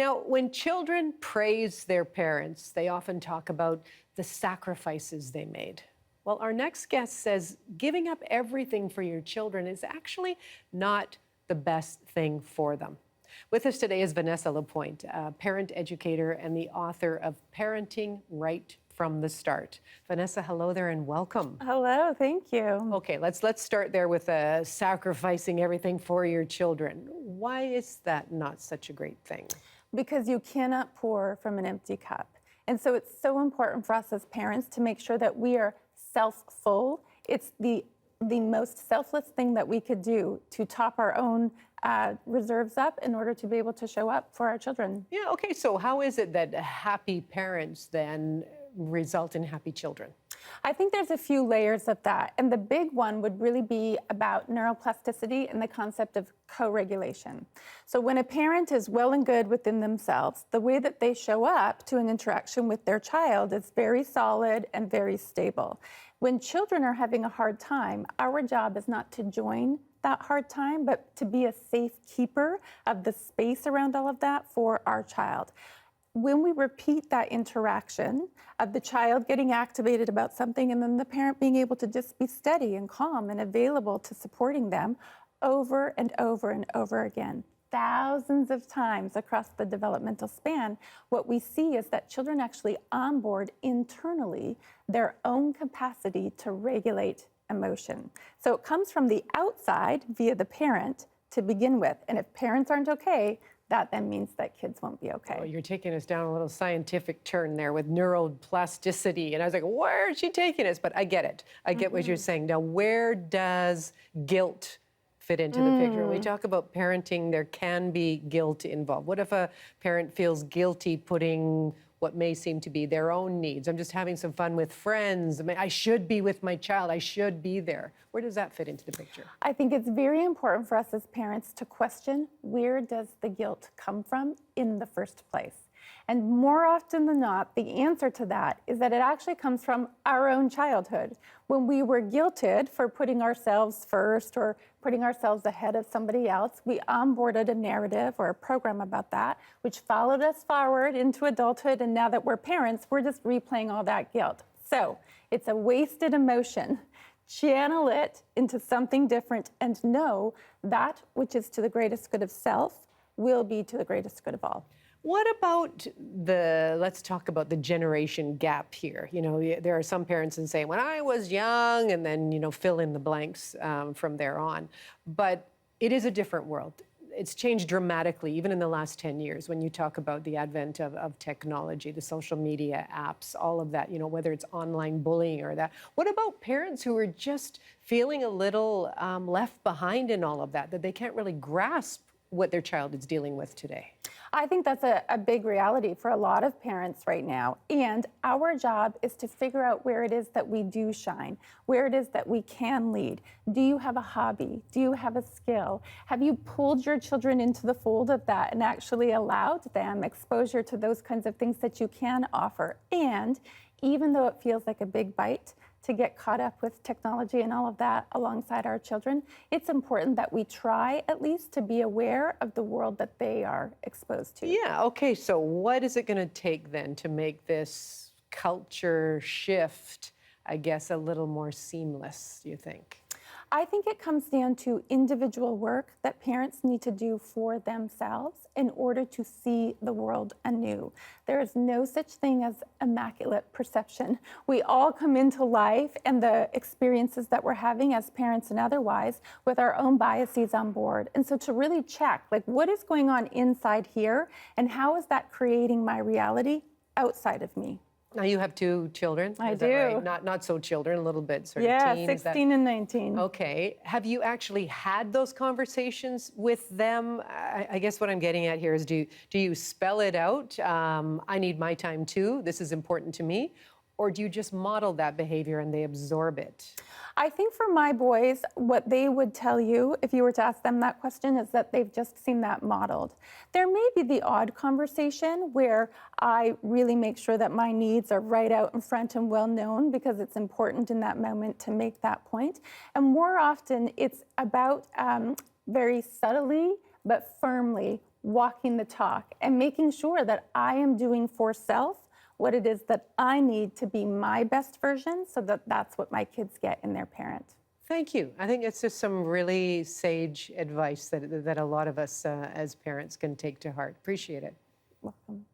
Now, when children praise their parents, they often talk about the sacrifices they made. Well, our next guest says giving up everything for your children is actually not the best thing for them. With us today is Vanessa Lapointe, a parent educator and the author of Parenting Right from the Start. Vanessa, hello there and welcome. Hello, thank you. Okay, let's start there with sacrificing everything for your children. Why is that not such a great thing? Because you cannot pour from an empty cup. And so it's so important for us as parents to make sure that we are self-full. It's the most selfless thing that we could do to top our own reserves up in order to be able to show up for our children. Yeah, okay, so how is it that happy parents then result in happy children? I think there's a few layers of that. And the big one would really be about neuroplasticity and the concept of co-regulation. So when a parent is well and good within themselves, the way that they show up to an interaction with their child is very solid and very stable. When children are having a hard time, our job is not to join that hard time, but to be a safe keeper of the space around all of that for our child. When we repeat that interaction of the child getting activated about something and then the parent being able to just be steady and calm and available to supporting them over and over and over again, thousands of times across the developmental span, what we see is that children actually onboard internally their own capacity to regulate emotion. So it comes from the outside via the parent to begin with. And if parents aren't okay, that then means that kids won't be okay. Oh, you're taking us down a little scientific turn there with neuroplasticity. And I was like, where is she taking us? But I get it. I get what you're saying. Now, where does guilt fit into the picture? When we talk about parenting, there can be guilt involved. What if a parent feels guilty putting what may seem to be their own needs? I'm just having some fun with friends. I mean, I should be with my child. I should be there. Where does that fit into the picture? I think it's very important for us as parents to question, where does the guilt come from in the first place? And more often than not, the answer to that is that it actually comes from our own childhood. When we were guilted for putting ourselves first or putting ourselves ahead of somebody else, we onboarded a narrative or a program about that, which followed us forward into adulthood. And now that we're parents, we're just replaying all that guilt. So it's a wasted emotion. Channel it into something different and know that which is to the greatest good of self will be to the greatest good of all. What about let's talk about the generation gap here. You know, there are some parents that say, when I was young, and then, fill in the blanks from there on. But it is a different world. It's changed dramatically, even in the last 10 years, when you talk about the advent of technology, the social media apps, all of that, whether it's online bullying or that. What about parents who are just feeling a little left behind in all of that they can't really grasp what their child is dealing with today? I think that's a big reality for a lot of parents right now. And our job is to figure out where it is that we do shine, where it is that we can lead. Do you have a hobby? Do you have a skill? Have you pulled your children into the fold of that and actually allowed them exposure to those kinds of things that you can offer? And even though it feels like a big bite to get caught up with technology and all of that alongside our children, it's important that we try at least to be aware of the world that they are exposed to. Yeah, okay, so what is it going to take then to make this culture shift, I guess, a little more seamless, do you think? I think it comes down to individual work that parents need to do for themselves in order to see the world anew. There is no such thing as immaculate perception. We all come into life and the experiences that we're having as parents and otherwise with our own biases on board. And so to really check, what is going on inside here and how is that creating my reality outside of me? Now, you have two children. I is do. That right? Not so children, a little bit sort of yeah, teen. 16 and 19. Okay. Have you actually had those conversations with them? I guess what I'm getting at here is, do you spell it out? I need my time too. This is important to me. Or do you just model that behavior and they absorb it? I think for my boys, what they would tell you, if you were to ask them that question, is that they've just seen that modeled. There may be the odd conversation where I really make sure that my needs are right out in front and well known because it's important in that moment to make that point. And more often, it's about very subtly but firmly walking the talk and making sure that I am doing for self what it is that I need to be my best version, so that that's what my kids get in their parent. Thank you. I think it's just some really sage advice that a lot of us as parents can take to heart. Appreciate it. Welcome.